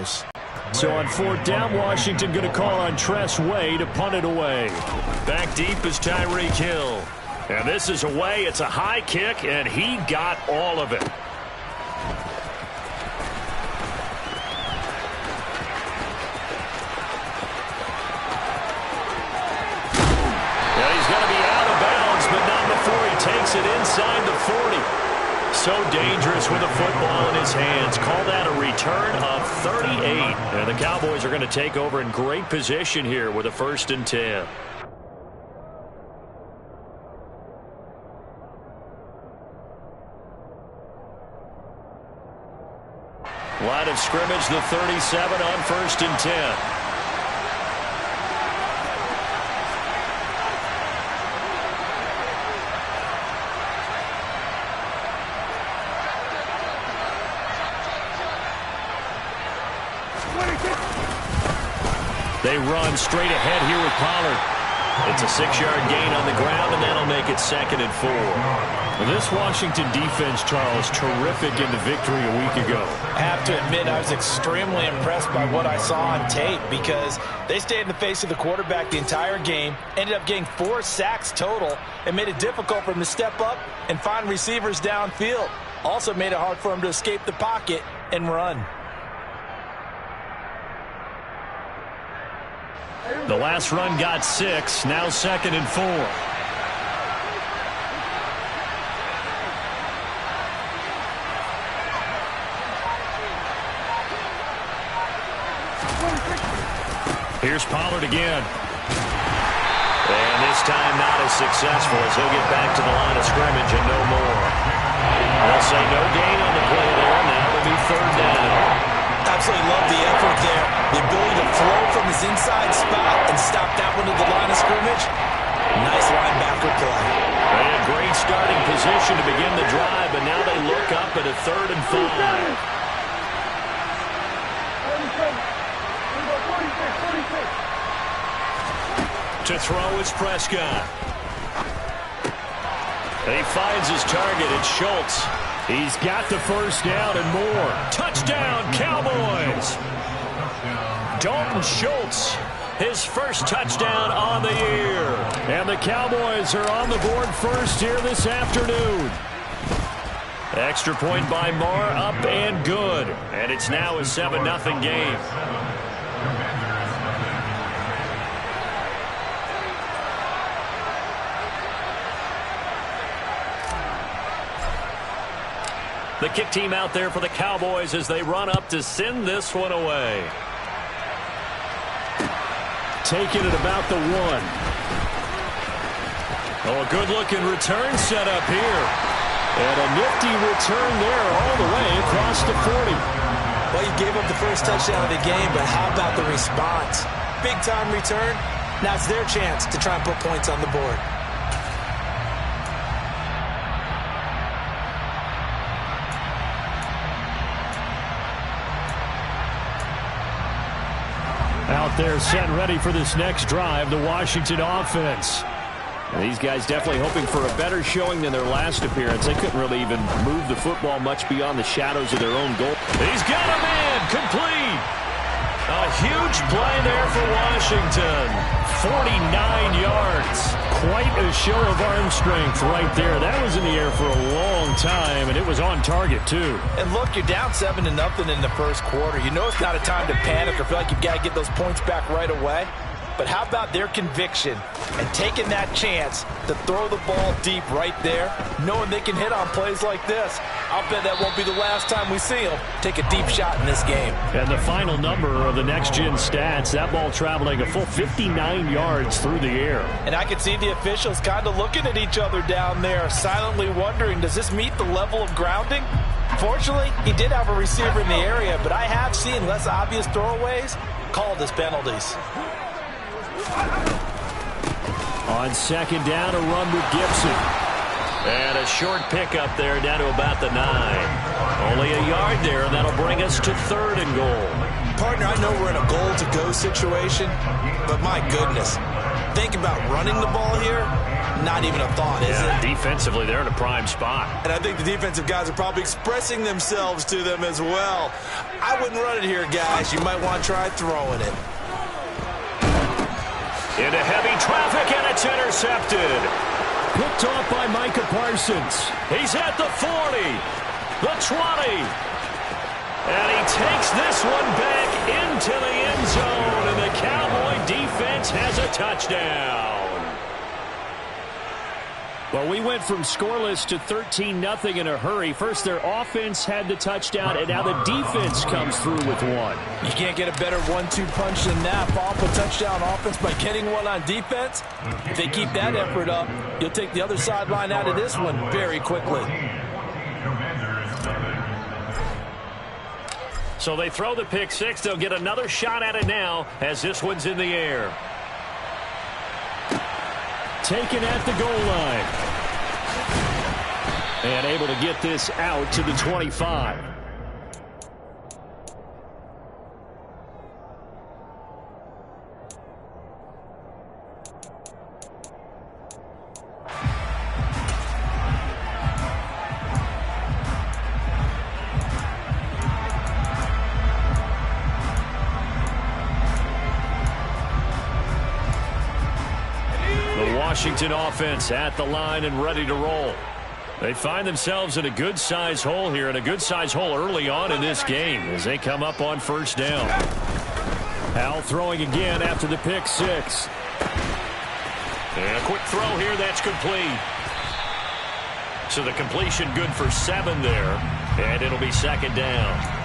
close. So on 4th down, Washington going to call on Tress Way to punt it away. Back deep is Tyreek Hill. And this is away. It's a high kick, and he got all of it. Takes it inside the 40. So dangerous with the football in his hands. Call that a return of 38. And the Cowboys are going to take over in great position here with a 1st and 10. Line of scrimmage, the 37 on 1st and 10. They run straight ahead here with Pollard. It's a 6-yard gain on the ground, and that'll make it 2nd and 4. Well, this Washington defense, Charles, terrific in the victory a week ago. I have to admit, I was extremely impressed by what I saw on tape because they stayed in the face of the quarterback the entire game, ended up getting 4 sacks total, and made it difficult for him to step up and find receivers downfield. Also made it hard for him to escape the pocket and run. The last run got 6, now 2nd and 4. Here's Pollard again. And this time not as successful as he'll get back to the line of scrimmage and no more. They'll say no gain on the play there. Now it'll be 3rd down. Absolutely love the effort there. The ability to flow from his inside spot and stop that one to the line of scrimmage. Nice linebacker play. They had a great starting position to begin the drive, but now they look up at a 3rd and 5. To throw is Prescott. And he finds his target. It's Schultz. He's got the 1st down and more. Touchdown, Cowboys! Dalton Schultz, his 1st touchdown on the year. And the Cowboys are on the board first here this afternoon. Extra point by Marr, up and good. And it's now a 7-0 game. The kick team out there for the Cowboys as they run up to send this one away. Taking it about the 1. Oh, a good-looking return set up here. And a nifty return there all the way across the 40. Well, you gave up the 1st touchdown of the game, but how about the response? Big-time return. Now it's their chance to try and put points on the board. Out there set ready for this next drive, the Washington offense. These guys definitely hoping for a better showing than their last appearance. They couldn't really even move the football much beyond the shadows of their own goal. He's got a man complete. A huge play there for Washington. 49 yards. Quite a show of arm strength right there. That was in the air for a long time, and it was on target, too. And look, you're down 7-0 in the 1st quarter. You know it's not a time to panic or feel like you've got to get those points back right away. But how about their conviction and taking that chance to throw the ball deep right there, knowing they can hit on plays like this? I'll bet that won't be the last time we see them take a deep shot in this game. And the final number of the next-gen stats, that ball traveling a full 59 yards through the air. And I could see the officials kind of looking at each other down there, silently wondering, does this meet the level of grounding? Fortunately, he did have a receiver in the area, but I have seen less obvious throwaways called as penalties. On 2nd down, a run with Gibson. And a short pickup there down to about the 9. Only a yard there, and that'll bring us to 3rd and goal. Partner, I know we're in a goal-to-go situation, but my goodness, think about running the ball here, not even a thought, is it? Defensively, they're in a prime spot. And I think the defensive guys are probably expressing themselves to them as well. I wouldn't run it here, guys. You might want to try throwing it. Into heavy traffic, and it's intercepted. Picked off by Micah Parsons. He's at the 40, the 20. And he takes this one back into the end zone, and the Cowboy defense has a touchdown. Well, we went from scoreless to 13-0 in a hurry. First, their offense had the touchdown, and now the defense comes through with one. You can't get a better 1-2 punch than that. Follow up a touchdown offense by getting one on defense. If they keep that effort up, you'll take the other sideline out of this one very quickly. So they throw the pick six. They'll get another shot at it now as this one's in the air. Taken at the goal line. And able to get this out to the 25. Washington offense at the line and ready to roll. They find themselves in a good-sized hole here, and a good-sized hole early on in this game as they come up on first down. Howell throwing again after the pick six. And a quick throw here, that's complete. So the completion good for 7 there, and it'll be second down.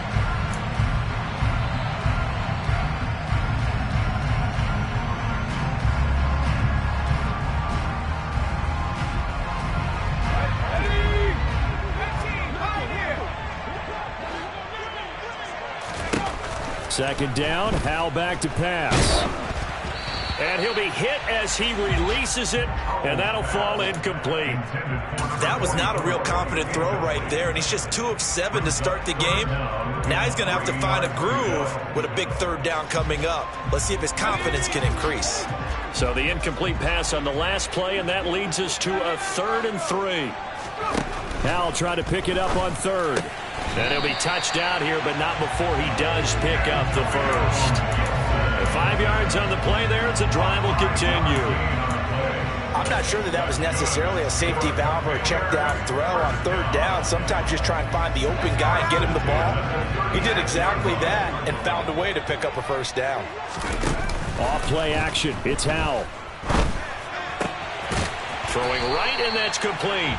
Second down, Howell back to pass. And he'll be hit as he releases it, and that'll fall incomplete. That was not a real confident throw right there, and he's just 2 of 7 to start the game. Now he's going to have to find a groove with a big third down coming up. Let's see if his confidence can increase. So the incomplete pass on the last play, and that leads us to a 3rd and 3. Howell trying to pick it up on 3rd. And he'll be touched out here, but not before he does pick up the first. 5 yards on the play there as the drive will continue. I'm not sure that was necessarily a safety valve or a check down throw on 3rd down. Sometimes just try and find the open guy and get him the ball. He did exactly that and found a way to pick up a first down. Off play action. It's Howell. Throwing right, and that's complete.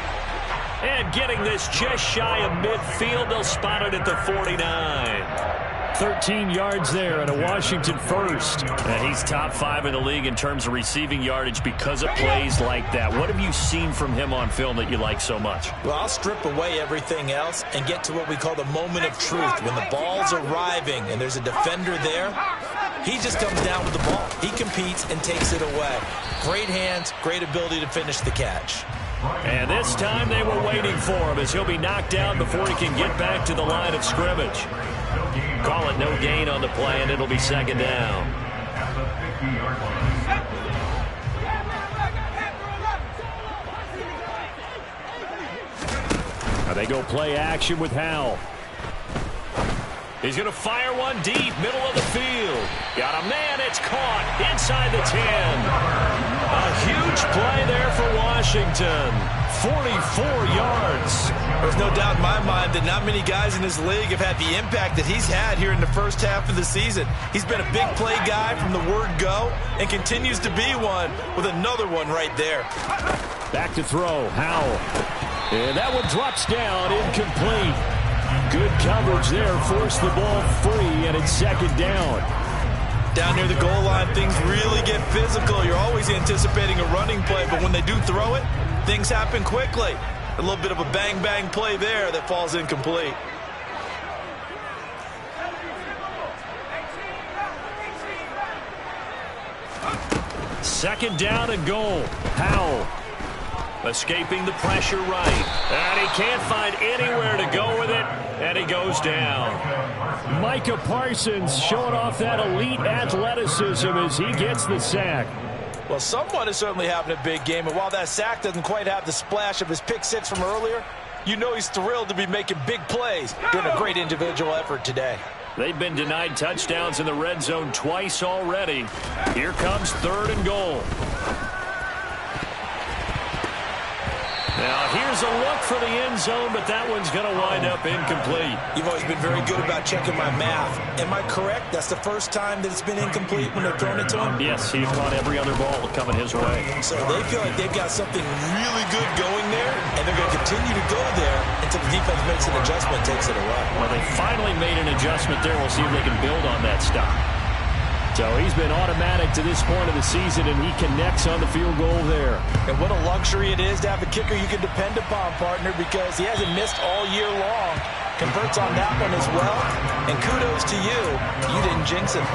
And getting this just shy of midfield, they'll spot it at the 49. 13 yards there and a Washington first. And he's top 5 in the league in terms of receiving yardage because of plays like that. What have you seen from him on film that you like so much? Well, I'll strip away everything else and get to what we call the moment of truth. When the ball's arriving and there's a defender there, he just comes down with the ball. He competes and takes it away. Great hands, great ability to finish the catch. And this time they were waiting for him as he'll be knocked down before he can get back to the line of scrimmage. Call it no gain on the play, and it'll be second down. Now they go play action with Howell. He's going to fire one deep, middle of the field. Got a man, it's caught inside the 10. A huge play there for Washington. 44 yards. There's no doubt in my mind that not many guys in this league have had the impact that he's had here in the first half of the season. He's been a big play guy from the word go and continues to be one with another one right there. Back to throw, Howell. And that one drops down, incomplete. Good coverage there, forced the ball free, and it's second down. Down near the goal line, things really get physical. You're always anticipating a running play, but when they do throw it, things happen quickly. A little bit of a bang-bang play there that falls incomplete. Second down and goal. Howell escaping the pressure right. And he can't find anywhere to go with it, and he goes down. Micah Parsons showing off that elite athleticism as he gets the sack. Well, someone is certainly having a big game, and while that sack doesn't quite have the splash of his pick six from earlier, you know he's thrilled to be making big plays during a great individual effort today. They've been denied touchdowns in the red zone twice already. Here comes 3rd and goal. Now, here's a look for the end zone, but that one's going to wind up incomplete. You've always been very good about checking my math. Am I correct? That's the first time that it's been incomplete when they've thrown it to him? Yes, he caught every other ball coming his way. So they feel like they've got something really good going there, and they're going to continue to go there until the defense makes an adjustment and takes it away. Well, they finally made an adjustment there. We'll see if they can build on that stop. So he's been automatic to this point of the season, and he connects on the field goal there. And what a luxury it is to have a kicker you can depend upon, partner, because he hasn't missed all year long. Converts on that one as well. And kudos to you. You didn't jinx him.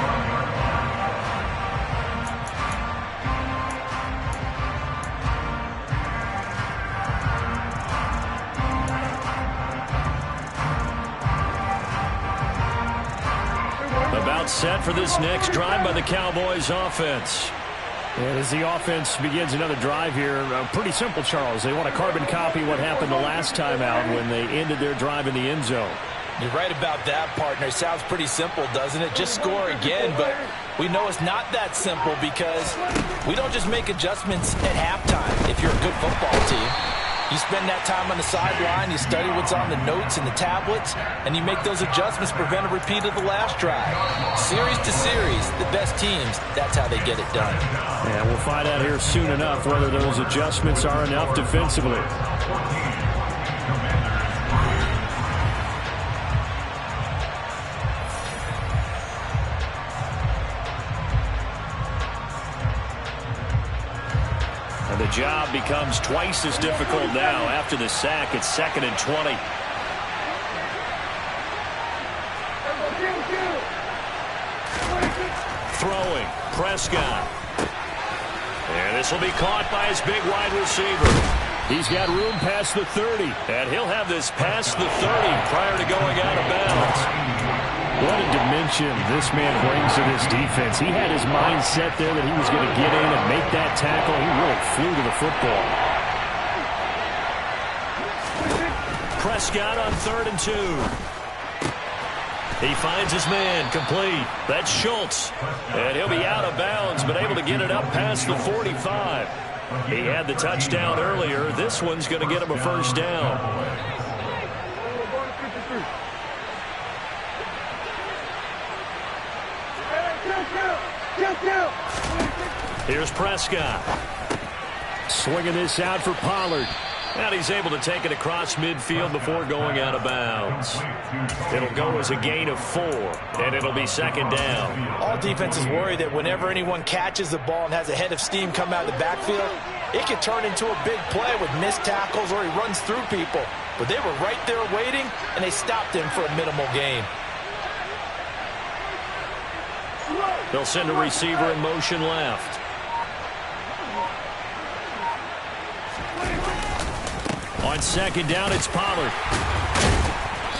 About set for this next drive by the Cowboys offense. And as the offense begins another drive here, pretty simple, Charles. They want to carbon copy what happened the last time out when they ended their drive in the end zone. You're right about that, partner. Sounds pretty simple, doesn't it? Just score again, but we know it's not that simple because we don't just make adjustments at halftime if you're a good football team. You spend that time on the sideline, you study what's on the notes and the tablets, and you make those adjustments to prevent a repeat of the last drive. Series to series, the best teams, that's how they get it done. And we'll find out here soon enough whether those adjustments are enough defensively. And the job becomes twice as difficult now after the sack. It's 2nd and 20. Throwing, Prescott. And this will be caught by his big wide receiver. He's got room past the 30. And he'll have this past the 30 prior to going out of bounds. What a dimension this man brings to this defense. He had his mind set there that he was going to get in and make that tackle. He really flew to the football. Prescott on 3rd and 2. He finds his man, complete. That's Schultz. And he'll be out of bounds, but able to get it up past the 45. He had the touchdown earlier. This one's going to get him a first down. Here's Prescott. Swinging this out for Pollard. And he's able to take it across midfield before going out of bounds. It'll go as a gain of 4, and it'll be 2nd down. All defenses worry that whenever anyone catches the ball and has a head of steam come out of the backfield, it can turn into a big play with missed tackles or he runs through people. But they were right there waiting, and they stopped him for a minimal gain. They'll send a receiver in motion left. On 2nd down, it's Pollard.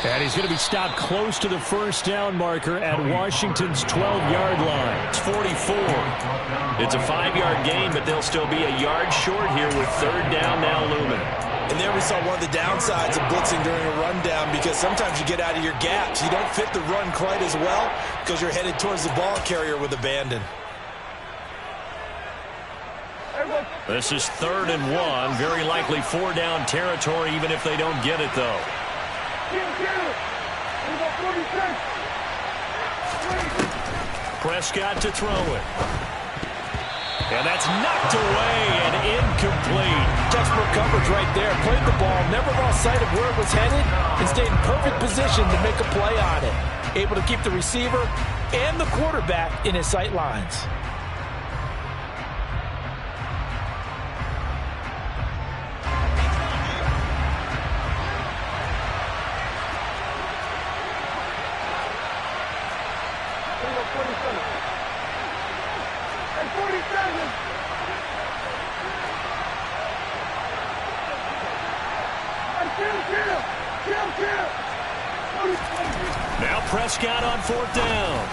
And he's going to be stopped close to the first down marker at Washington's 12-yard line. It's 44. It's a 5-yard gain, but they'll still be a yard short here with 3rd down now looming. And there we saw one of the downsides of blitzing during a rundown because sometimes you get out of your gaps. You don't fit the run quite as well because you're headed towards the ball carrier with abandon. This is 3rd and 1. Very likely 4-down territory even if they don't get it, though. Prescott to throw it. And that's knocked away and incomplete. Textbook coverage right there. Played the ball, never lost sight of where it was headed, and stayed in perfect position to make a play on it. Able to keep the receiver and the quarterback in his sight lines. Now Prescott on 4th down.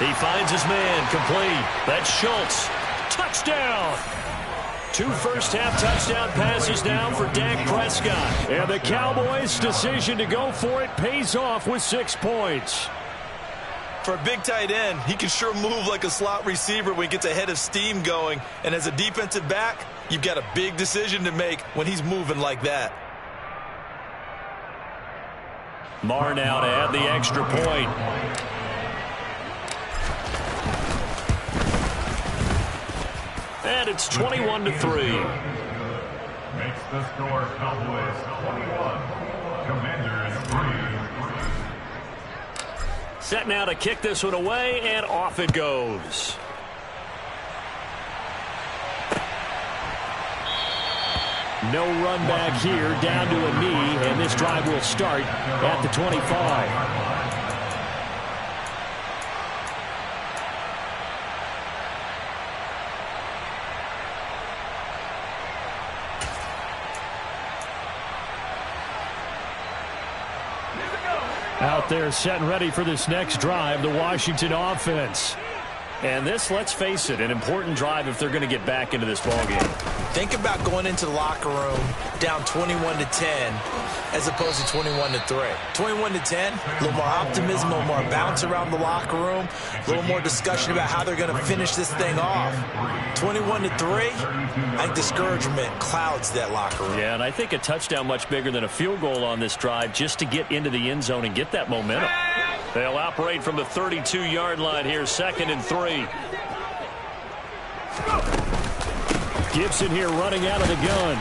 He finds his man, complete. That's Schultz. Touchdown! 2 first-half touchdown passes now for Dak Prescott. And the Cowboys' decision to go for it pays off with 6 points. For a big tight end, he can sure move like a slot receiver when he gets a head of steam going. And as a defensive back, you've got a big decision to make when he's moving like that. Marr now to add the extra point. And it's 21-3. Makes the score Cowboys 21, Commanders 3. Set now to kick this one away, and off it goes. No run back here, down to a knee, and this drive will start at the 25. Out there set and ready for this next drive, the Washington offense. And this, let's face it, an important drive if they're going to get back into this ballgame. Think about going into the locker room down 21-10 as opposed to 21-3. 21-10, a little more optimism, a little more bounce around the locker room, a little more discussion about how they're going to finish this thing off. 21-3, I think discouragement clouds that locker room. Yeah, and I think a touchdown much bigger than a field goal on this drive just to get into the end zone and get that momentum. They'll operate from the 32-yard line here, 2nd and 3. Gibson here running out of the gun.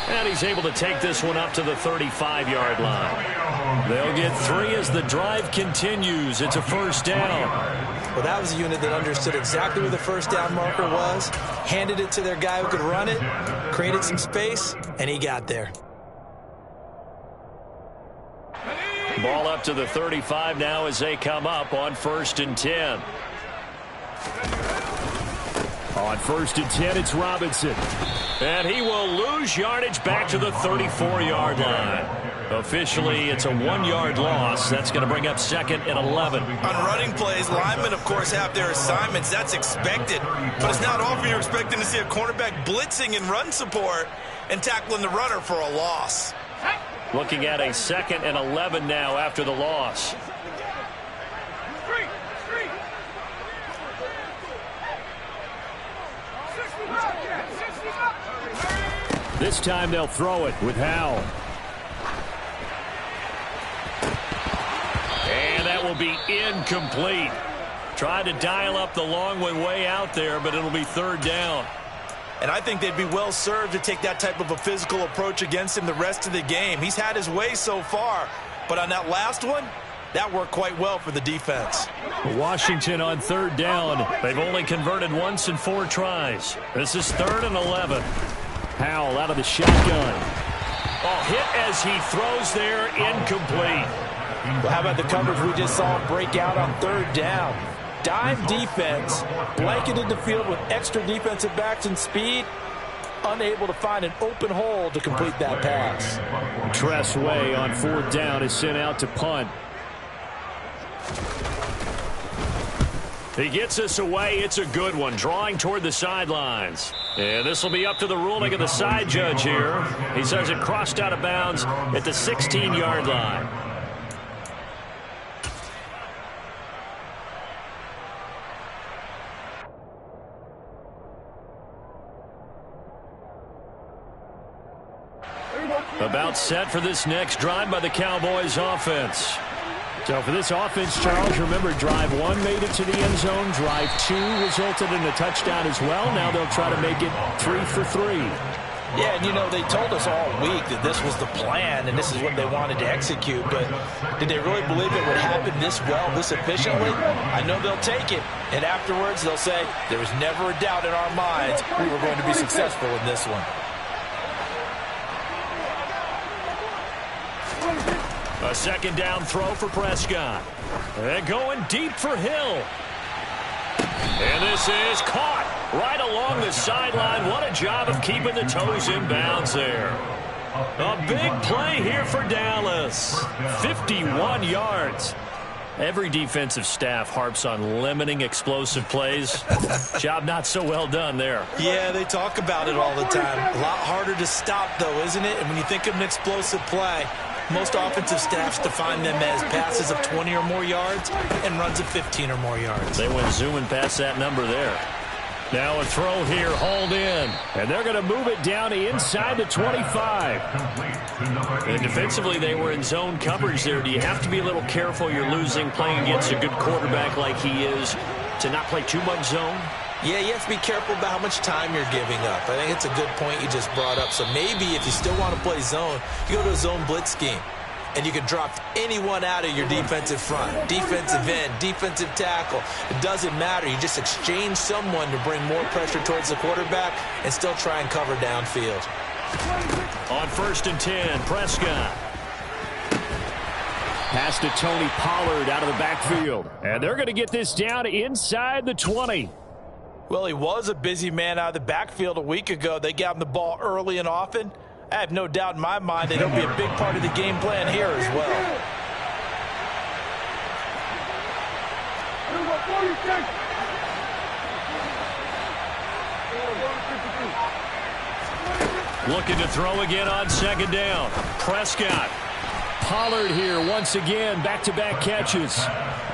And he's able to take this one up to the 35-yard line. They'll get 3 as the drive continues. It's a first down. Well, that was a unit that understood exactly where the first down marker was, handed it to their guy who could run it, created some space, and he got there. Ball up to the 35 now as they come up on 1st and 10. On 1st and 10, it's Robinson. And he will lose yardage back to the 34-yard line. Officially, it's a 1-yard loss. That's going to bring up 2nd and 11. On running plays, linemen, of course, have their assignments. That's expected. But it's not often you're expecting to see a cornerback blitzing in run support and tackling the runner for a loss. Looking at a 2nd and 11 now after the loss. This time they'll throw it with Howell. And that will be incomplete. Tried to dial up the long one way out there, but it'll be 3rd down. And I think they'd be well served to take that type of a physical approach against him the rest of the game. He's had his way so far, but on that last one, that worked quite well for the defense. Washington on 3rd down. They've only converted once in 4 tries. This is 3rd and 11. Howell out of the shotgun. Oh, hit as he throws there, incomplete. Well, how about the coverage we just saw break out on 3rd down? Dime defense, blanketed the field with extra defensive backs and speed, unable to find an open hole to complete that pass. Tress Way on 4th down is sent out to punt. He gets us away. It's a good one, drawing toward the sidelines. And this will be up to the ruling of the side judge here. He says it crossed out of bounds at the 16-yard line. About set for this next drive by the Cowboys offense. So for this offense, Charles, remember drive 1 made it to the end zone. Drive 2 resulted in a touchdown as well. Now they'll try to make it 3 for 3. Yeah, and you know, they told us all week that this was the plan and this is what they wanted to execute, but did they really believe it would happen this well, this efficiently? I know they'll take it, and afterwards they'll say, there was never a doubt in our minds we were going to be successful in this one. A 2nd down throw for Prescott. And going deep for Hill. And this is caught right along the sideline. What a job of keeping the toes in bounds there. A big play here for Dallas. 51 yards. Every defensive staff harps on limiting explosive plays. Job not so well done there. Yeah, they talk about it all the time. A lot harder to stop, though, isn't it? And when you think of an explosive play, most offensive staffs define them as passes of 20 or more yards and runs of 15 or more yards. They went zooming past that number there. Now a throw here, hauled in. And they're going to move it down inside the 25. And defensively, they were in zone coverage there. Do you have to be a little careful you're losing playing against a good quarterback like he is to not play too much zone? Yeah, you have to be careful about how much time you're giving up. I think it's a good point you just brought up. So maybe if you still want to play zone, you go to a zone blitz scheme. And you can drop anyone out of your defensive front, defensive end, defensive tackle. It doesn't matter. You just exchange someone to bring more pressure towards the quarterback and still try and cover downfield. On 1st and 10, Prescott. Pass to Tony Pollard out of the backfield. And they're going to get this down inside the 20. Well, he was a busy man out of the backfield a week ago. They got him the ball early and often. I have no doubt in my mind that he'll be a big part of the game plan here as well. Looking to throw again on 2nd down. Prescott. Pollard here once again, back-to-back catches.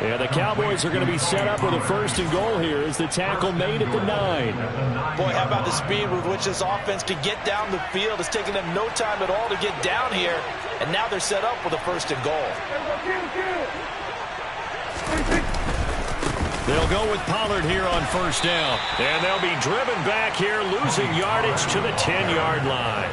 Yeah, the Cowboys are going to be set up with a 1st and goal here as the tackle made at the 9. Boy, how about the speed with which this offense can get down the field? It's taking them no time at all to get down here, and now they're set up with a 1st and goal. They'll go with Pollard here on 1st down, and they'll be driven back here, losing yardage to the 10-yard line.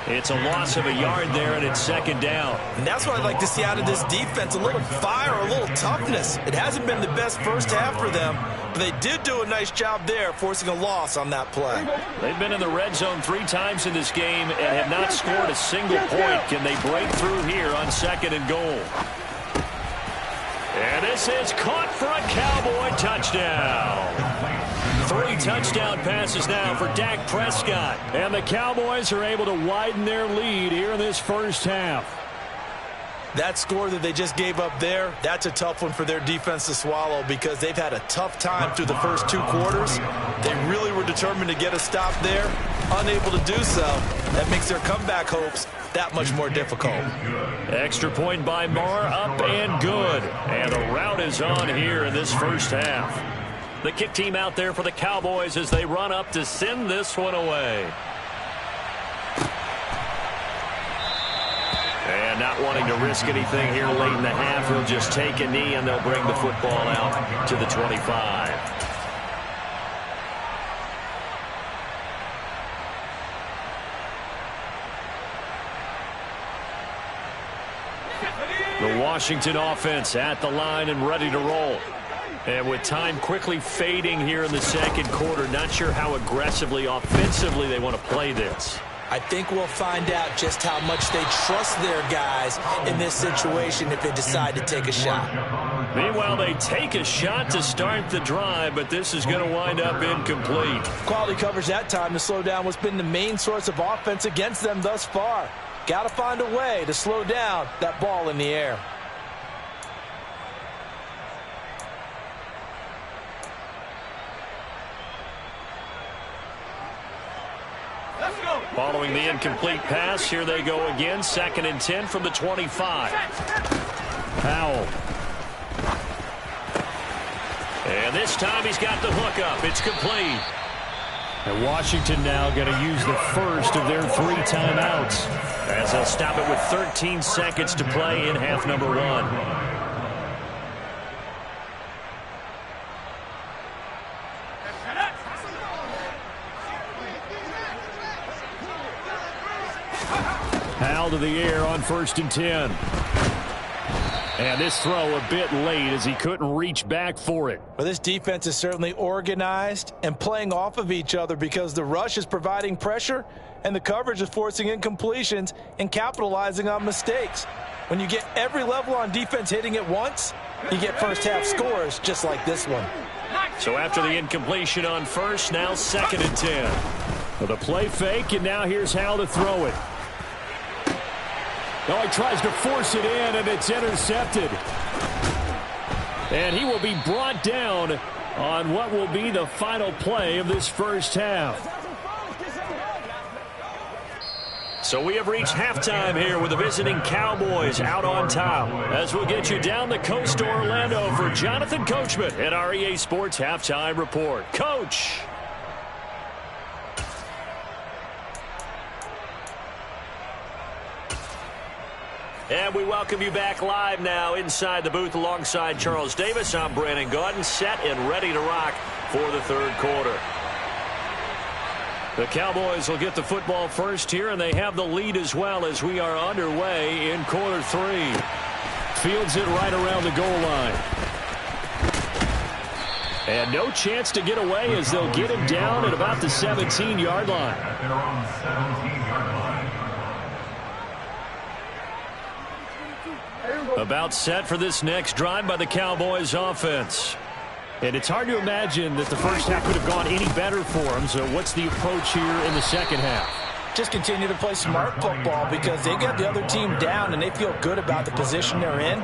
It's a loss of a yard there, and it's 2nd down. And that's what I'd like to see out of this defense, a little fire, a little toughness. It hasn't been the best first half for them, but they did do a nice job there, forcing a loss on that play. They've been in the red zone 3 times in this game and have not scored a single point. Can they break through here on 2nd and goal? And this is caught for a Cowboy touchdown. 3 touchdown passes now for Dak Prescott. And the Cowboys are able to widen their lead here in this first half. That score that they just gave up there, that's a tough one for their defense to swallow because they've had a tough time through the first 2 quarters. They really were determined to get a stop there, unable to do so. That makes their comeback hopes that much more difficult. Extra point by Marr, up and good. And the route is on here in this first half. The kick team out there for the Cowboys as they run up to send this one away. And not wanting to risk anything here late in the half, he'll just take a knee and they'll bring the football out to the 25. The Washington offense at the line and ready to roll. And with time quickly fading here in the 2nd quarter, not sure how aggressively, offensively they want to play this. I think we'll find out just how much they trust their guys in this situation if they decide to take a shot. Meanwhile, they take a shot to start the drive, but this is going to wind up incomplete. Quality coverage that time to slow down what's been the main source of offense against them thus far. Got to find a way to slow down that ball in the air. Following the incomplete pass, here they go again. 2nd and 10 from the 25. Powell. And this time he's got the hook up. It's complete. And Washington now going to use the first of their 3 timeouts as they'll stop it with 13 seconds to play in half number 1. Powell to the air on 1st and 10. And this throw a bit late as he couldn't reach back for it. Well, this defense is certainly organized and playing off of each other because the rush is providing pressure and the coverage is forcing incompletions and capitalizing on mistakes. When you get every level on defense hitting at once, you get first half scores just like this one. So after the incompletion on 1st, now 2nd and 10. With a play fake, and now here's how to throw it. Oh, he tries to force it in, and it's intercepted. And he will be brought down on what will be the final play of this first half. So we have reached halftime here with the visiting Cowboys out on top. As we'll get you down the coast to Orlando for Jonathan Coachman at our EA Sports Halftime Report. Coach. And we welcome you back live now inside the booth alongside Charles Davis. I'm Brandon Gaudin, set and ready to rock for the third quarter. The Cowboys will get the football first here, and they have the lead as well as we are underway in quarter three. Fields it right around the goal line. And no chance to get away as they'll get him down at about the 17-yard line. They're on the 17-yard line. About set for this next drive by the Cowboys offense. And it's hard to imagine that the first half could have gone any better for them. So what's the approach here in the second half? Just continue to play smart football because they got the other team down and they feel good about the position they're in.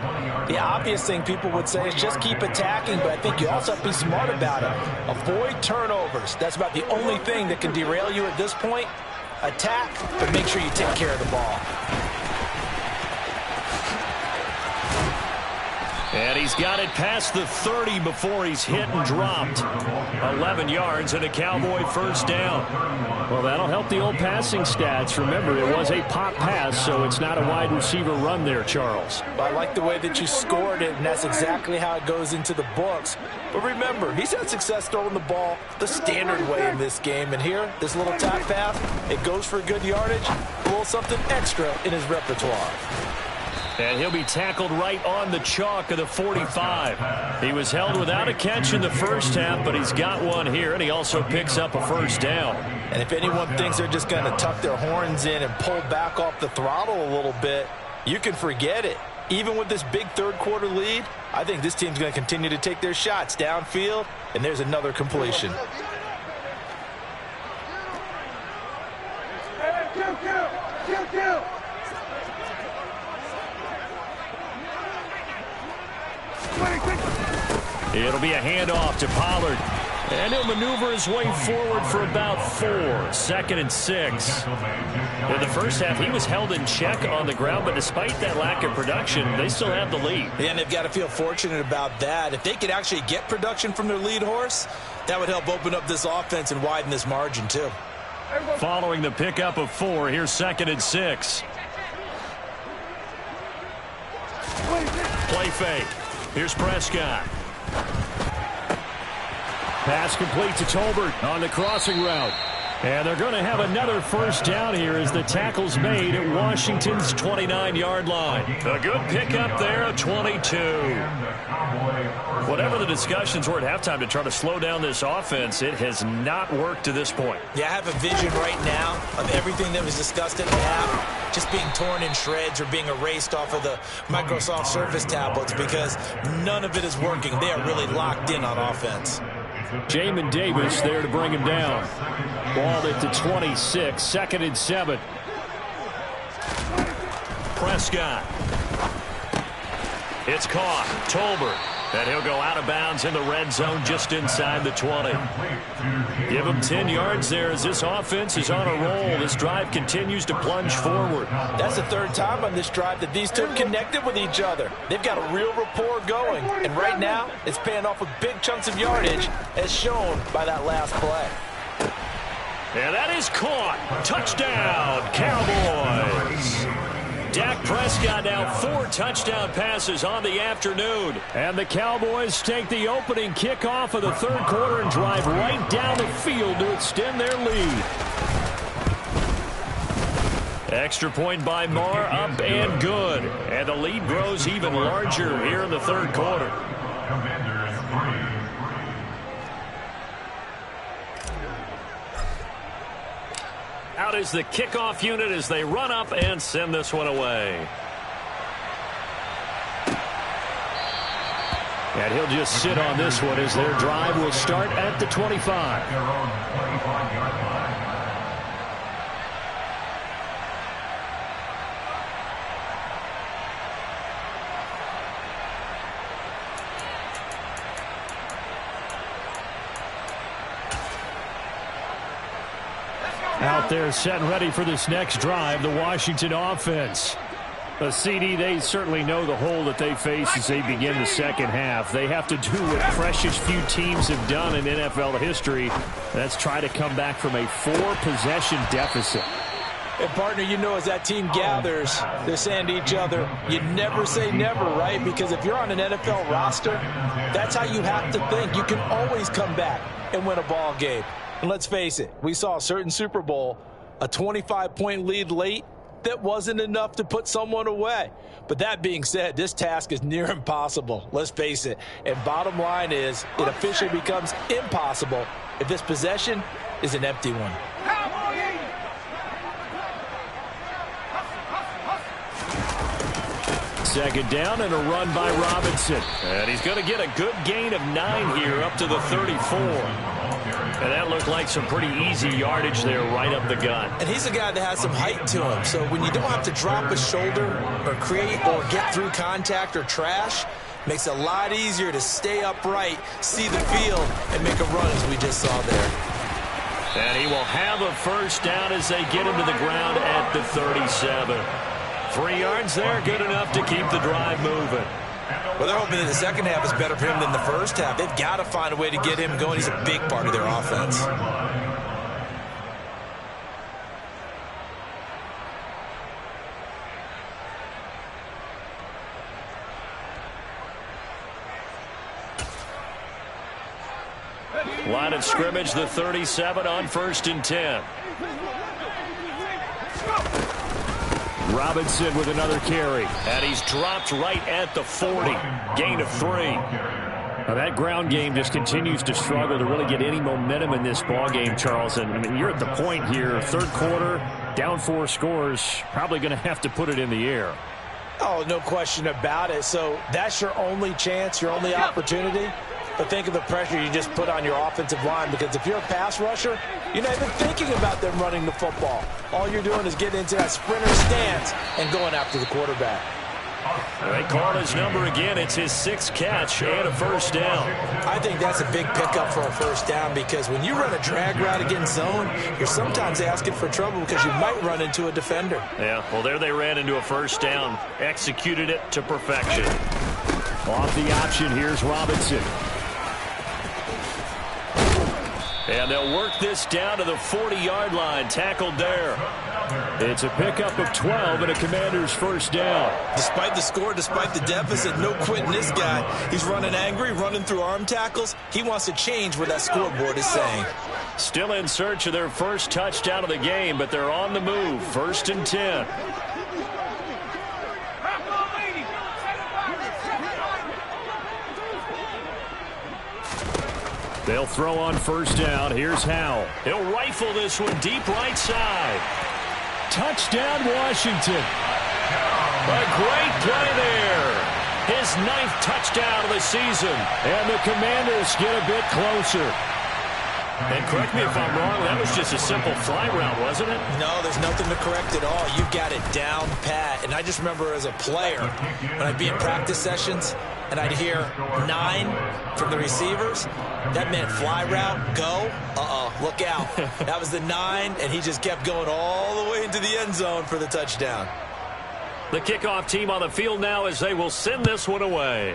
The obvious thing people would say is just keep attacking, but I think you also have to be smart about it. Avoid turnovers. That's about the only thing that can derail you at this point. Attack, but make sure you take care of the ball. And he's got it past the 30 before he's hit and dropped. 11 yards and a Cowboy first down. Well, that'll help the old passing stats. Remember, it was a pop pass, so it's not a wide receiver run there, Charles. I like the way that you scored it, and that's exactly how it goes into the books. But remember, he's had success throwing the ball the standard way in this game. And here, this little top pass, it goes for good yardage, a little something extra in his repertoire. And he'll be tackled right on the chalk of the 45. He was held without a catch in the first half, but he's got one here, and he also picks up a first down. And if anyone thinks they're just going to tuck their horns in and pull back off the throttle a little bit, you can forget it. Even with this big third quarter lead, I think this team's going to continue to take their shots downfield, and there's another completion. It'll be a handoff to Pollard. And he'll maneuver his way forward for about 4. 2nd and 6. In the first half, he was held in check on the ground, but despite that lack of production, they still have the lead. Yeah, and they've got to feel fortunate about that. If they could actually get production from their lead horse, that would help open up this offense and widen this margin, too. Following the pickup of 4, here's 2nd and 6. Play fake. Here's Prescott. Pass complete to Tolbert on the crossing route. And they're going to have another first down here as the tackle's made at Washington's 29-yard line. A good pickup there at 22. Whatever the discussions were at halftime to try to slow down this offense, it has not worked to this point. Yeah, I have a vision right now of everything that was discussed at the half just being torn in shreds or being erased off of the Microsoft Surface tablets because none of it is working. They are really locked in on offense. Jamin Davis there to bring him down. Ball at the 26, 2nd and 7. Prescott. It's caught. Tolbert. And he'll go out of bounds in the red zone just inside the 20. Give him 10 yards there as this offense is on a roll. This drive continues to plunge forward. That's the third time on this drive that these two connected with each other. They've got a real rapport going. And right now, it's paying off with big chunks of yardage as shown by that last play. And that is caught. Touchdown, Cowboys. Dak Prescott now 4 touchdown passes on the afternoon. And the Cowboys take the opening kickoff of the third quarter and drive right down the field to extend their lead. Extra point by Marr, up and good. And the lead grows even larger here in the third quarter. Out is the kickoff unit as they run up and send this one away. And he'll just sit on this one as their drive will start at the 25. Their own 25-yard line. Out there set and ready for this next drive, the Washington offense. A CD, they certainly know the hole that they face as they begin the second half. They have to do what precious few teams have done in NFL history. That's try to come back from a 4-possession deficit. And, partner, you know, as that team gathers, they're saying to each other, you never say never, right? Because if you're on an NFL roster, that's how you have to think. You can always come back and win a ball game. And let's face it, we saw a certain Super Bowl, a 25-point lead late, that wasn't enough to put someone away. But that being said, this task is near impossible. Let's face it. And bottom line is, it officially becomes impossible if this possession is an empty one. Second down and a run by Robinson. And he's going to get a good gain of 9 here up to the 34. And that looked like some pretty easy yardage there right up the gut. And he's a guy that has some height to him. So when you don't have to drop a shoulder or create or get through contact or trash, makes it a lot easier to stay upright, see the field, and make a run as we just saw there. And he will have a first down as they get him to the ground at the 37. 3 yards there, good enough to keep the drive moving. Well, they're hoping that the second half is better for him than the first half. They've got to find a way to get him going. He's a big part of their offense. Line of scrimmage, the 37 on 1st and 10. Robinson with another carry. And he's dropped right at the 40. Gain of 3. Now that ground game just continues to struggle to really get any momentum in this ball game, Charles. And I mean, you're at the point here, third quarter, down 4 scores, probably going to have to put it in the air. Oh, no question about it. So that's your only chance, your only opportunity. But think of the pressure you just put on your offensive line, because if you're a pass rusher, you're not even thinking about them running the football. All you're doing is getting into that sprinter stance and going after the quarterback. They call his number again. It's his 6th catch and a first down. I think that's a big pickup for a first down, because when you run a drag route against zone, you're sometimes asking for trouble because you might run into a defender. Yeah, well, there they ran into a first down. Executed it to perfection. Off the option, here's Robinson. And they'll work this down to the 40-yard line. Tackled there. It's a pickup of 12 and a Commander's first down. Despite the score, despite the deficit, no quitting this guy. He's running angry, running through arm tackles. He wants to change what that scoreboard is saying. Still in search of their first touchdown of the game, but they're on the move. 1st and 10. They'll throw on first down. Here's Howell. He'll rifle this one deep right side. Touchdown, Washington. A great play there. His 9th touchdown of the season. And the Commanders get a bit closer. And correct me if I'm wrong, that was just a simple fly route, wasn't it? No, there's nothing to correct at all. You've got it down pat. And I just remember as a player, when I'd be in practice sessions and I'd hear 9 from the receivers, that meant fly route, go, look out. That was the 9, and he just kept going all the way into the end zone for the touchdown. The kickoff team on the field now as they will send this one away.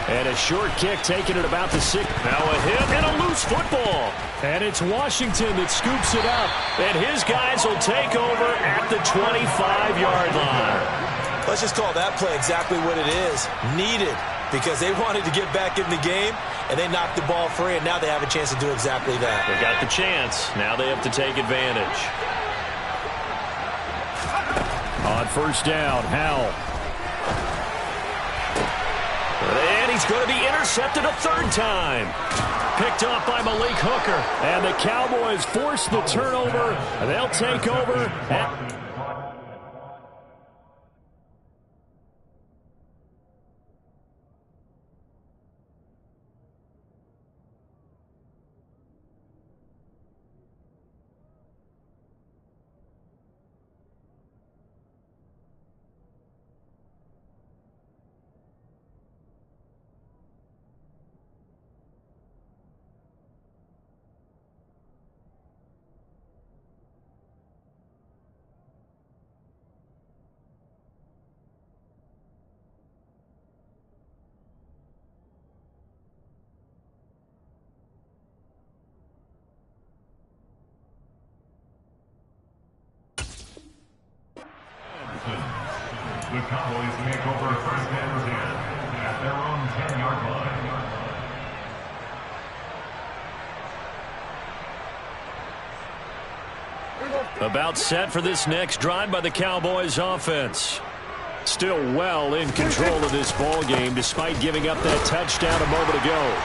And a short kick taken at about the 6. Now a hit and a loose football. And it's Washington that scoops it up. And his guys will take over at the 25-yard line. Let's just call that play exactly what it is. Needed, because they wanted to get back in the game, and they knocked the ball free, and now they have a chance to do exactly that. They got the chance. Now they have to take advantage. On first down, Howell. And he's going to be intercepted a 3rd time. Picked off by Malik Hooker. And the Cowboys force the turnover. They'll take over. The Cowboys take over first and 10 at their own 10-yard line. About set for this next drive by the Cowboys offense. Still well in control of this ball game despite giving up that touchdown a moment ago.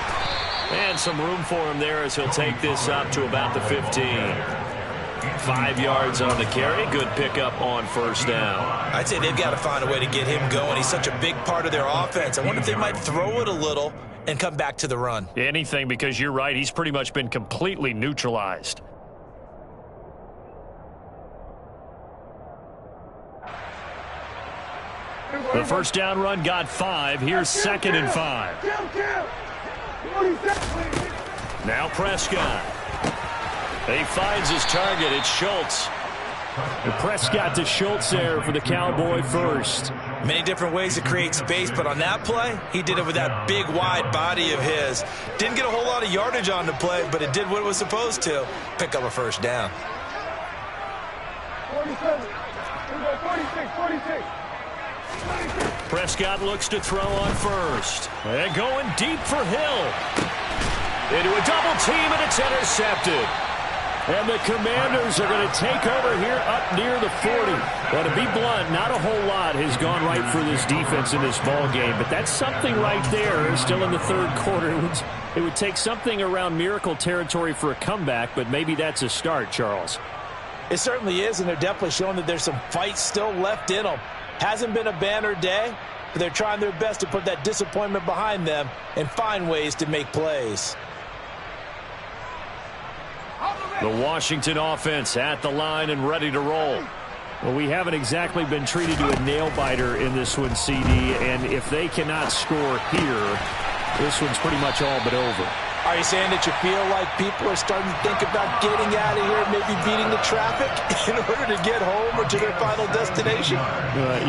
And some room for him there as he'll take this up to about the 15. 5 yards on the carry. Good pickup on first down. I'd say they've got to find a way to get him going. He's such a big part of their offense. I wonder if they might throw it a little and come back to the run. Anything, because you're right. He's pretty much been completely neutralized. The first down run got 5. Here's 2nd and 5. Now Prescott. He finds his target. It's Schultz. And Prescott to Schultz there for the Cowboy first. Many different ways to create space, but on that play, he did it with that big, wide body of his. Didn't get a whole lot of yardage on the play, but it did what it was supposed to. Pick up a first down. 47. 46. Prescott looks to throw on first. And going deep for Hill. Into a double team, and it's intercepted. And the Commanders are going to take over here up near the 40. Well, to be blunt, not a whole lot has gone right for this defense in this ball game, but that's something right there. Still in the third quarter. It would take something around miracle territory for a comeback, but maybe that's a start, Charles. It certainly is, and they're definitely showing that there's some fight still left in them. Hasn't been a banner day, but they're trying their best to put that disappointment behind them and find ways to make plays. The Washington offense at the line and ready to roll. Well, we haven't exactly been treated to a nail-biter in this one, CD, and if they cannot score here, this one's pretty much all but over. Are you saying that you feel like people are starting to think about getting out of here, maybe beating the traffic in order to get home or to their final destination?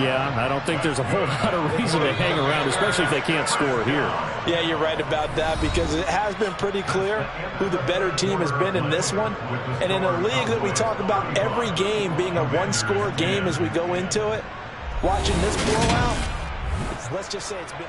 Yeah, I don't think there's a whole lot of reason to hang around, especially if they can't score here. Yeah, you're right about that, because it has been pretty clear who the better team has been in this one. And in a league that we talk about every game being a one-score game as we go into it, watching this blowout, let's just say it's been...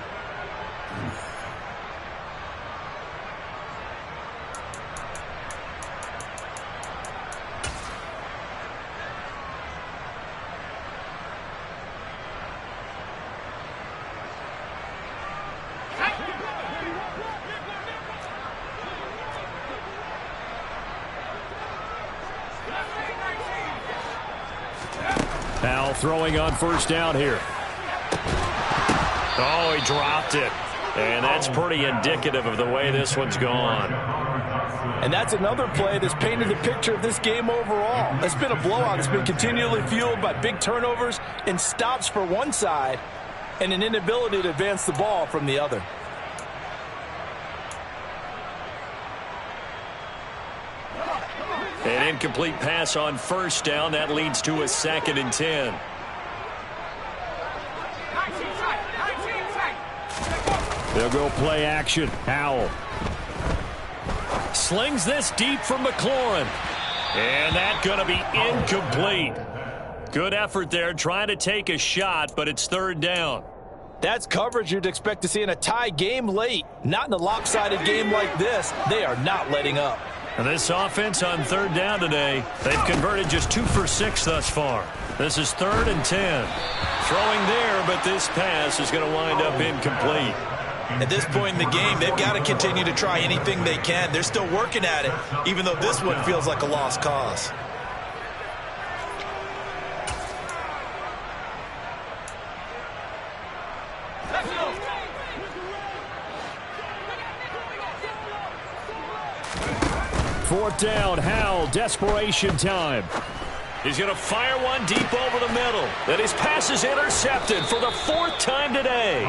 Now throwing on first down here. Oh, he dropped it. And that's pretty indicative of the way this one's gone. And that's another play that's painted the picture of this game overall. It's been a blowout. It's been continually fueled by big turnovers and stops for one side and an inability to advance the ball from the other. An incomplete pass on first down. That leads to a 2nd and 10. They'll go play action. Howell. Slings this deep for McLaurin. And that's going to be incomplete. Good effort there trying to take a shot, but it's 3rd down. That's coverage you'd expect to see in a tie game late. Not in a lopsided game like this. They are not letting up. And this offense on 3rd down today, they've converted just 2 for 6 thus far. This is 3rd and 10. Throwing there, but this pass is going to wind up incomplete. At this point in the game, they've got to continue to try anything they can. They're still working at it, even though this one feels like a lost cause. Fourth down, Howell, desperation time. He's going to fire one deep over the middle. Then his pass is intercepted for the 4th time today.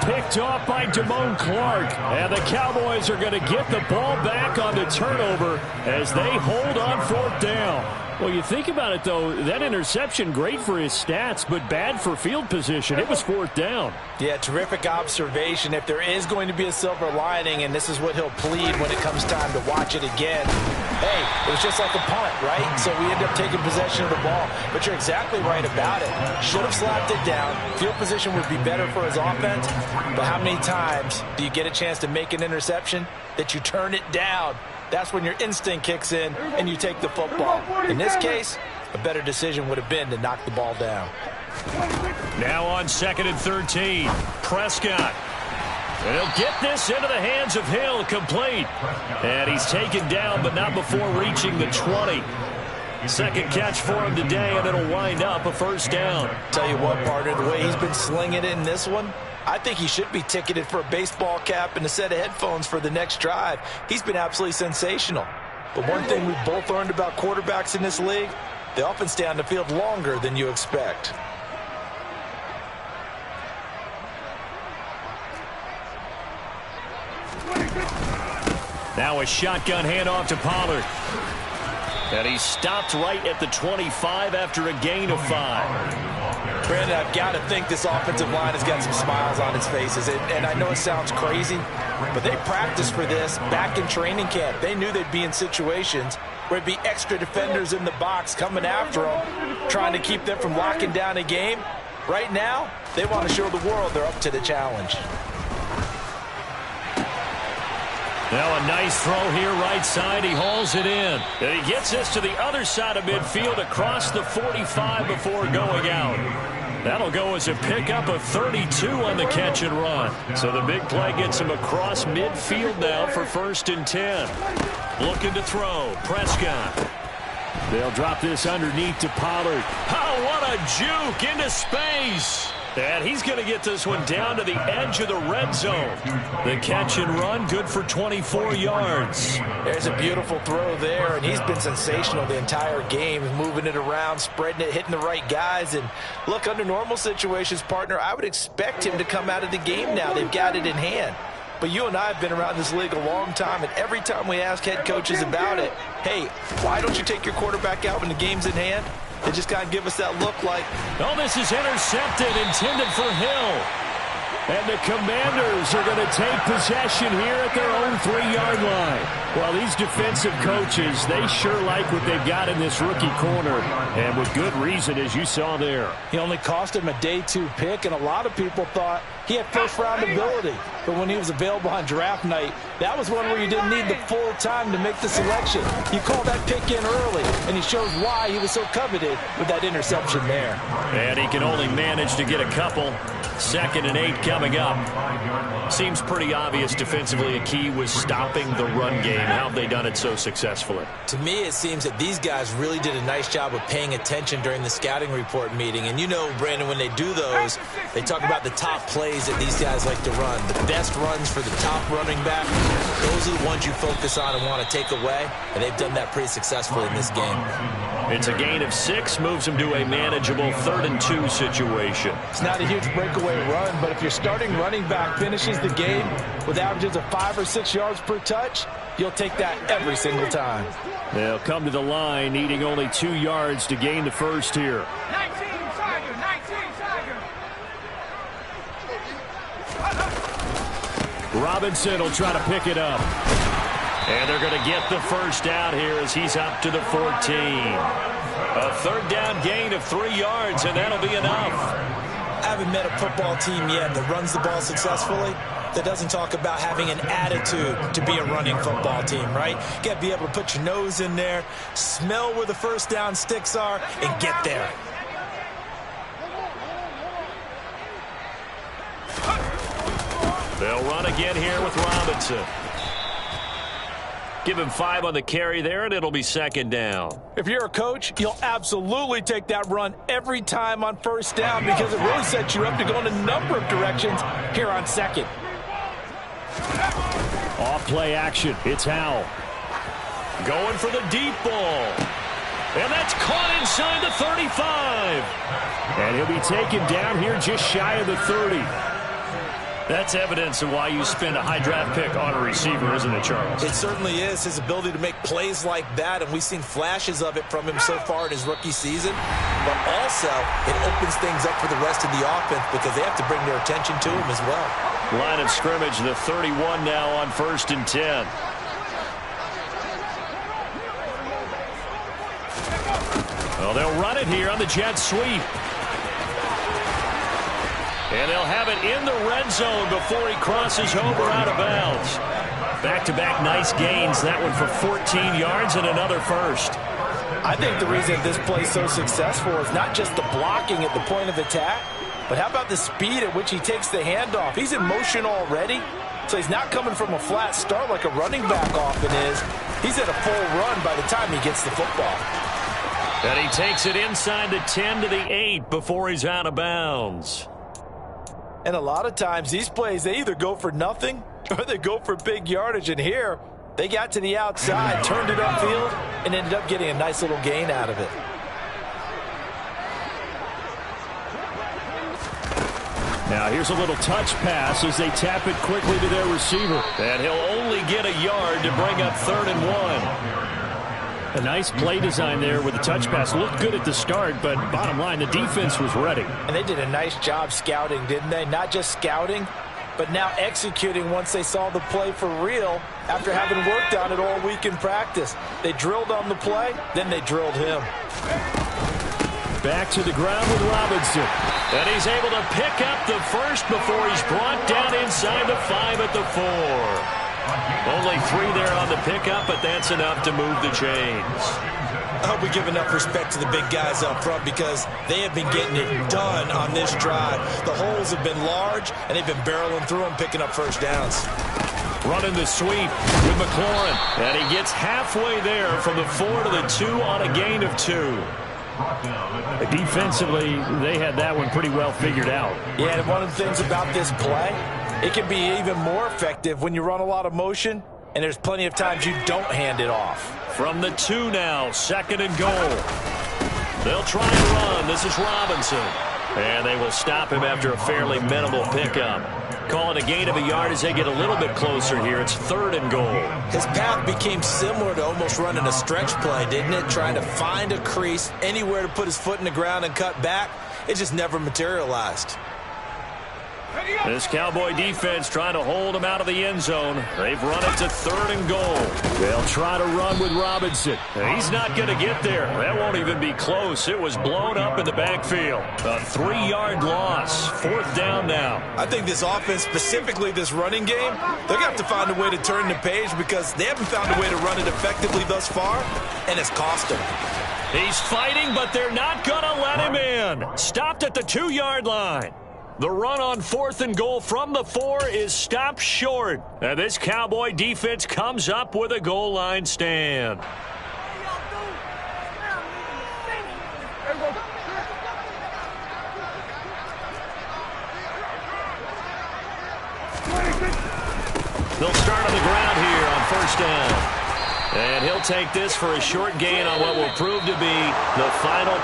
Picked off by Damone Clark. And the Cowboys are going to get the ball back on the turnover as they hold on 4th down. Well, you think about it, though, that interception, great for his stats, but bad for field position. It was 4th down. Yeah, terrific observation. If there is going to be a silver lining, and this is what he'll plead when it comes time to watch it again, hey, it was just like a punt, right? So we end up taking possession of the ball. But you're exactly right about it. Should have slapped it down. Field position would be better for his offense. But how many times do you get a chance to make an interception that you turn it down? That's when your instinct kicks in and you take the football. In this case, a better decision would have been to knock the ball down. Now on 2nd and 13, Prescott. And he'll get this into the hands of Hill, complete. And he's taken down, but not before reaching the 20. Second catch for him today, and it'll wind up a 1st down. Tell you what, partner, the way he's been slinging it in this one, I think he should be ticketed for a baseball cap and a set of headphones for the next drive. He's been absolutely sensational. But one thing we've both learned about quarterbacks in this league, they often stay on the field longer than you expect. Now a shotgun handoff to Pollard. And he stopped right at the 25 after a gain of 5. Brandon, I've got to think this offensive line has got some smiles on its faces. And I know it sounds crazy, but they practiced for this back in training camp. They knew they'd be in situations where it'd be extra defenders in the box coming after them, trying to keep them from locking down a game. Right now, they want to show the world they're up to the challenge. Now a nice throw here right side. He hauls it in. And he gets this to the other side of midfield across the 45 before going out. That'll go as a pickup of 32 on the catch and run. So the big play gets him across midfield now for 1st and 10. Looking to throw. Prescott. They'll drop this underneath to Pollard. Oh, what a juke into space. And he's going to get this one down to the edge of the red zone. The catch and run, good for 24 yards. There's a beautiful throw there, and he's been sensational the entire game, moving it around, spreading it, hitting the right guys. And look, under normal situations, partner, I would expect him to come out of the game now. They've got it in hand. But you and I have been around this league a long time, and every time we ask head coaches about it, hey, why don't you take your quarterback out when the game's in hand? They just kind of give us that look like, oh, this is intercepted, intended for Hill. And the Commanders are going to take possession here at their own 3-yard line. Well, these defensive coaches, they sure like what they've got in this rookie corner. And with good reason, as you saw there. He only cost him a day 2 pick, and a lot of people thought he had first-round ability. But when he was available on draft night, that was one where you didn't need the full time to make the selection. You call that pick in early, and he shows why he was so coveted with that interception there. And he can only manage to get a couple. 2nd and 8 coming up. Seems pretty obvious defensively a key was stopping the run game. How have they done it so successfully? To me, it seems that these guys really did a nice job of paying attention during the scouting report meeting. And you know, Brandon, when they do those, they talk about the top plays that these guys like to run. The best runs for the top running back, those are the ones you focus on and want to take away. And they've done that pretty successfully in this game. It's a gain of 6, moves them to a manageable 3rd and 2 situation. It's not a huge breakaway run, but if your starting running back finishes the game with averages of 5 or 6 yards per touch, you'll take that every single time. They'll come to the line, needing only 2 yards to gain the first here. 19, Tiger, 19, Tiger. Robinson will try to pick it up. And they're going to get the first down here as he's up to the 14. A 3rd down gain of 3 yards, and that'll be enough. I haven't met a football team yet that runs the ball successfully that doesn't talk about having an attitude to be a running football team, right? You got to be able to put your nose in there, smell where the first down sticks are, and get there. They'll run again here with Robinson. Give him 5 on the carry there, and it'll be 2nd down. If you're a coach, you'll absolutely take that run every time on 1st down because it really sets you up to go in a number of directions here on 2nd. Off play action. It's Howell. Going for the deep ball. And that's caught inside the 35. And he'll be taken down here just shy of the 30. That's evidence of why you spend a high draft pick on a receiver, isn't it, Charles? It certainly is. His ability to make plays like that, and we've seen flashes of it from him so far in his rookie season. But also, it opens things up for the rest of the offense because they have to bring their attention to him as well. Line of scrimmage, the 31 now on 1st and 10. Well, they'll run it here on the jet sweep. And they'll have it in the red zone before he crosses over out of bounds. Back-to-back nice gains. That one for 14 yards and another first. I think the reason this play is so successful is not just the blocking at the point of attack, but how about the speed at which he takes the handoff? He's in motion already, so he's not coming from a flat start like a running back often is. He's at a full run by the time he gets the football. And he takes it inside the 10 to the 8 before he's out of bounds. And a lot of times these plays, they either go for nothing or they go for big yardage. And here, they got to the outside, turned it upfield, and ended up getting a nice little gain out of it. Now here's a little touch pass as they tap it quickly to their receiver. And he'll only get a yard to bring up 3rd and 1. A nice play design there with the touch pass. Looked good at the start, but bottom line, the defense was ready. And they did a nice job scouting, didn't they? Not just scouting, but now executing once they saw the play for real after having worked on it all week in practice. They drilled on the play, then they drilled him. Back to the ground with Robinson. And he's able to pick up the first before he's brought down inside the 5 at the 4. Only 3 there on the pickup, but that's enough to move the chains. I hope we give enough respect to the big guys up front because they have been getting it done on this drive. The holes have been large, and they've been barreling through them, picking up first downs. Running the sweep with McLaurin. And he gets halfway there from the 4 to the 2 on a gain of 2. Defensively, they had that one pretty well figured out. Yeah, and one of the things about this play, it can be even more effective when you run a lot of motion, and there's plenty of times you don't hand it off. From the 2 now, 2nd and goal. They'll try and run. This is Robinson. And they will stop him after a fairly minimal pickup. Calling a gain of a yard as they get a little bit closer here. It's 3rd and goal. His path became similar to almost running a stretch play, didn't it? Trying to find a crease, anywhere to put his foot in the ground and cut back. It just never materialized. This Cowboy defense trying to hold him out of the end zone. They've run it to 3rd and goal. They'll try to run with Robinson. He's not going to get there. That won't even be close. It was blown up in the backfield. A 3-yard loss. 4th down now. I think this offense, specifically this running game, they're going to have to find a way to turn the page because they haven't found a way to run it effectively thus far, and it's cost them. He's fighting, but they're not going to let him in. Stopped at the 2-yard line. The run on 4th and goal from the 4 is stopped short. And this Cowboy defense comes up with a goal line stand. They'll start on the ground here on 1st down. And he'll take this for a short gain on what will prove to be the final